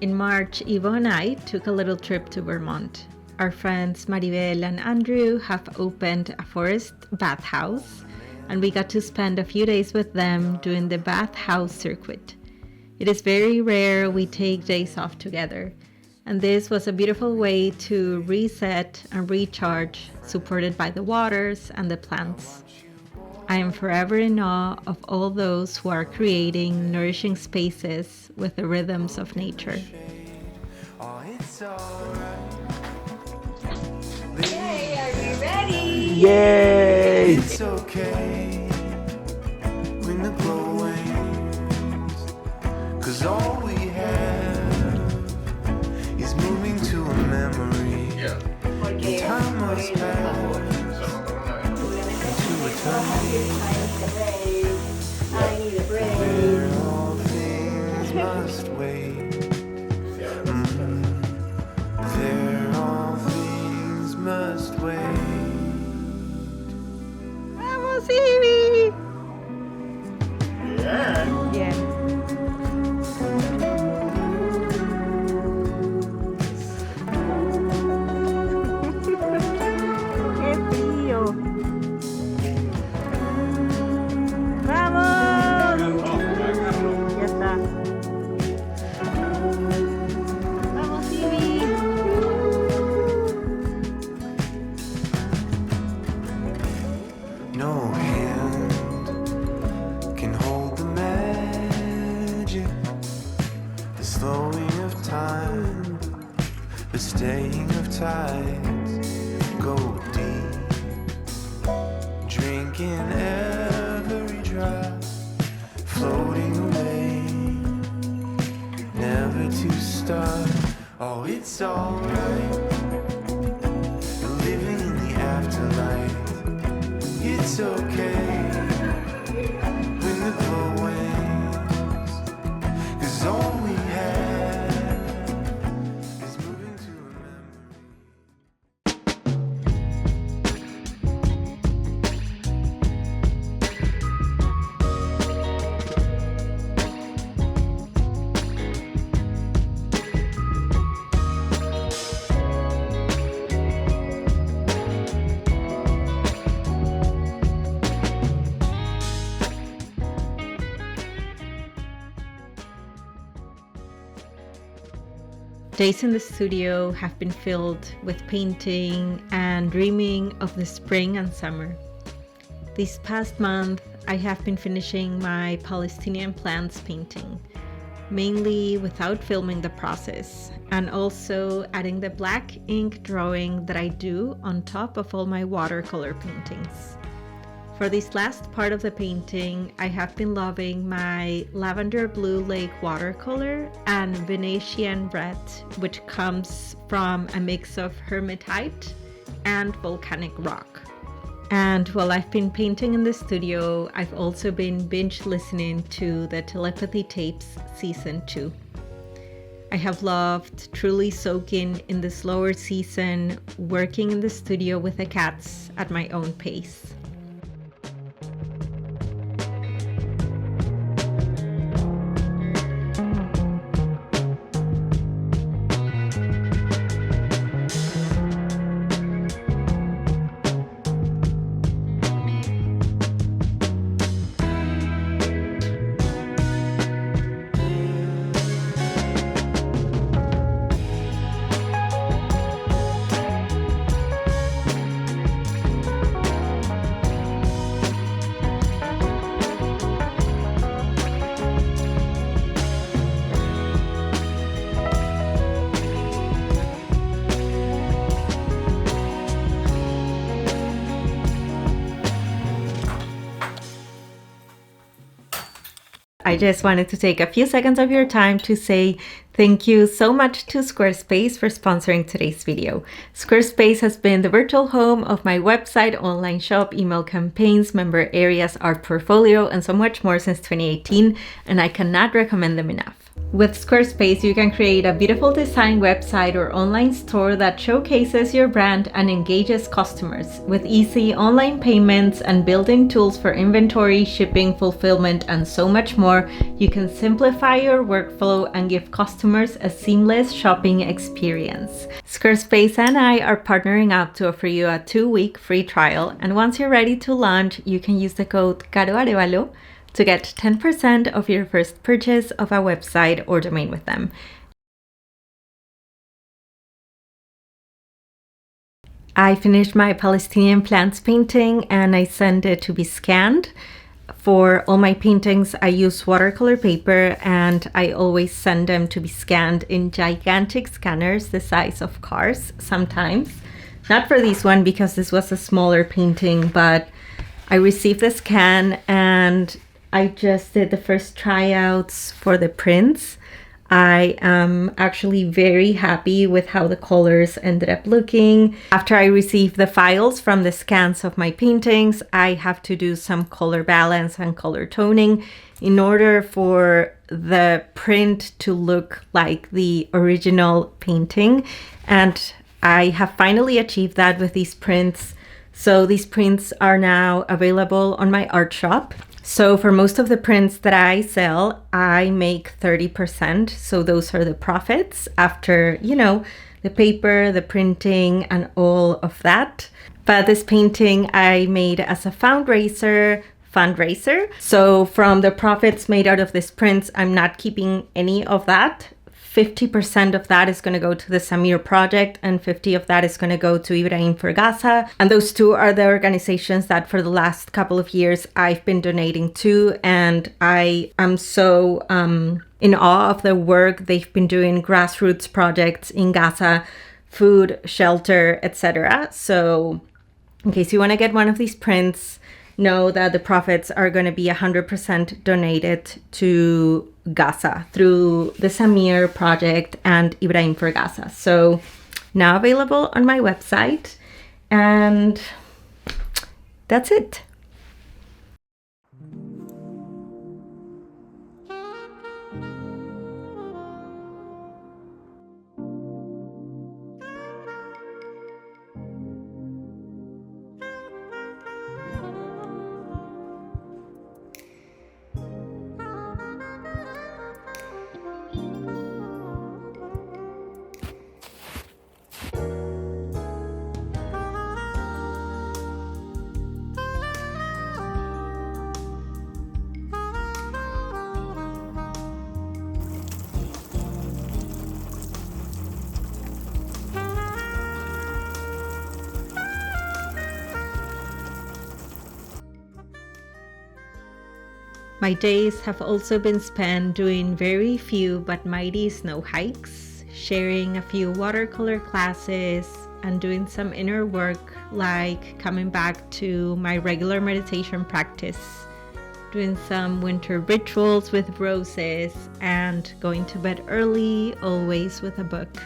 In March, Ivo and I took a little trip to Vermont. Our friends Maribel and Andrew have opened a forest bathhouse, and we got to spend a few days with them doing the bathhouse circuit. It is very rare we take days off together, and this was a beautiful way to reset and recharge, supported by the waters and the plants. I am forever in awe of all those who are creating nourishing spaces with the rhythms of nature. Yay, are you ready? Yay! It's okay when the glow wanes, 'cause all we have is moving to a memory. Porque Time must pass into eternity. I need a break. Where all things must wait. There all things must wait. Vamos, Ivy! Yeah. Yeah. ¡Qué frío! ¡Vamos! Ya está. ¡Vamos, Ivy! No hand can hold the magic, the slowing of time, the staying of tides. Go deep, drinking every drop, floating away, never to stop. Oh, it's alright, living in the afterlife. It's okay when the glow wanes, 'cause all we have is moving to a memory. Days in the studio have been filled with painting and dreaming of the spring and summer. This past month, I have been finishing my Palestinian plants painting, mainly without filming the process, and also adding the black ink drawing that I do on top of all my watercolor paintings. For this last part of the painting, I have been loving my Lavender Blue Lake watercolor and Venetian red, which comes from a mix of hematite and volcanic rock. And while I've been painting in the studio, I've also been binge listening to the Telepathy Tapes Season 2. I have loved truly soaking in the slower season, working in the studio with the cats at my own pace. I just wanted to take a few seconds of your time to say thank you so much to Squarespace for sponsoring today's video. Squarespace has been the virtual home of my website, online shop, email campaigns, member areas, art portfolio, and so much more since 2018, and I cannot recommend them enough. With Squarespace, you can create a beautiful design website or online store that showcases your brand and engages customers. With easy online payments and built-in tools for inventory, shipping, fulfillment, and so much more, you can simplify your workflow and give customers customers a seamless shopping experience. Squarespace and I are partnering up to offer you a 2-week free trial, and once you're ready to launch, you can use the code Caro Arevalo to get 10% of your first purchase of a website or domain with them. I finished my Palestinian plants painting and I sent it to be scanned. For all my paintings, I use watercolor paper, and I always send them to be scanned in gigantic scanners the size of cars sometimes. Not for this one because this was a smaller painting, but I received the scan and I just did the first tryouts for the prints. I am actually very happy with how the colors ended up looking. After I receive the files from the scans of my paintings, I have to do some color balance and color toning in order for the print to look like the original painting. And I have finally achieved that with these prints. So these prints are now available on my art shop. So for most of the prints that I sell, I make 30%. So those are the profits after, the paper, the printing, and all of that. But this painting I made as a fundraiser. So from the profits made out of these prints, I'm not keeping any of that. 50% of that is going to go to the Samir project, and 50 of that is going to go to Ibrahim for Gaza. And those two are the organizations that for the last couple of years I've been donating to, and I am so in awe of the work they've been doing, grassroots projects in Gaza, food, shelter, etc. So in case you want to get one of these prints, know that the profits are going to be 100% donated to Gaza through the Samir project and Ibrahim for Gaza. So now available on my website, and that's it. My days have also been spent doing very few but mighty snow hikes, sharing a few watercolor classes, and doing some inner work like coming back to my regular meditation practice, doing some winter rituals with roses, and going to bed early, always with a book.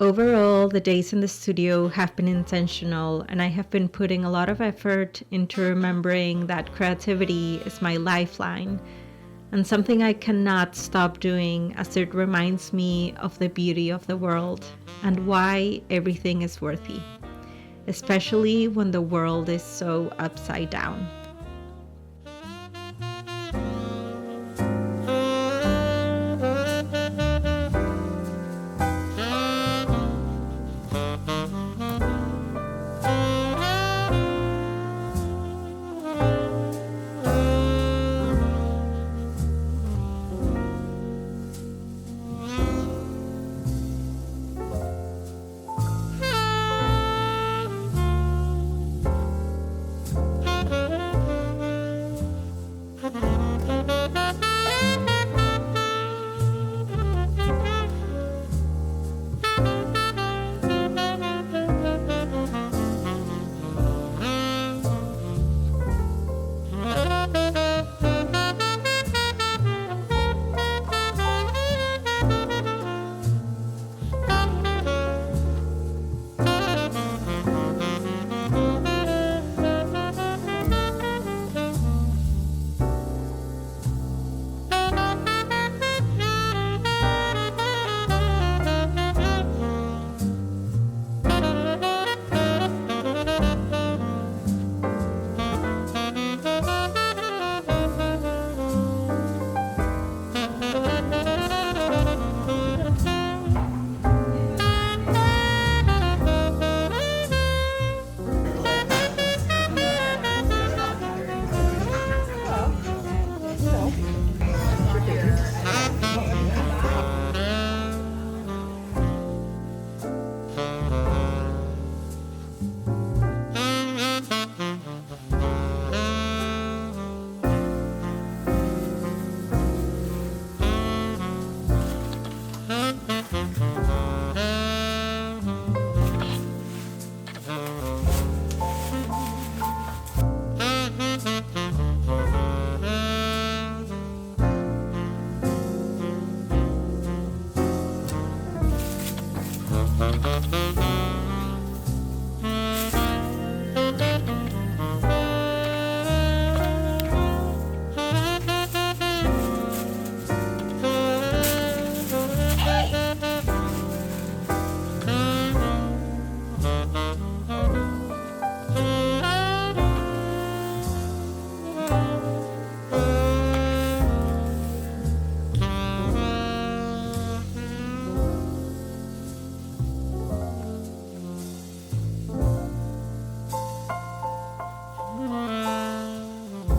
Overall, the days in the studio have been intentional, and I have been putting a lot of effort into remembering that creativity is my lifeline and something I cannot stop doing, as it reminds me of the beauty of the world and why everything is worthy, especially when the world is so upside down. alright.